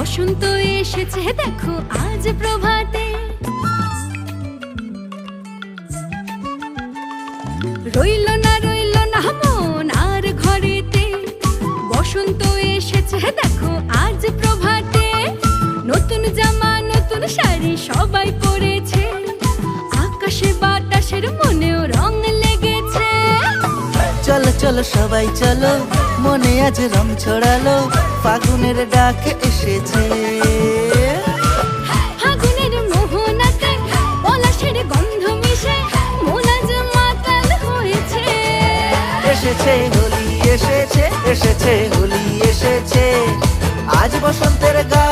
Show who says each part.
Speaker 1: বসন্ত এসেছে দেখো আজ প্রভাতে, রইল না মন আর ঘরেতে। বসন্ত এসেছে দেখো আজ প্রভাতে, নতুন জামা নতুন শাড়ি সবাই পরেছে, আকাশে বাতাসের মনেও রং লেগেছে।
Speaker 2: চলো চলো সবাই চলো, মনে আজ রং ছড়ালো, ফাগুনের ডাক এসেছে।
Speaker 1: ফাগুনের মোহনাতে পলাশের গন্ধ মিশে মন আজ মাতাল হয়েছে।
Speaker 2: এসেছে হোলি এসেছে, এসেছে হোলি এসেছে, আজ বসন্তের গান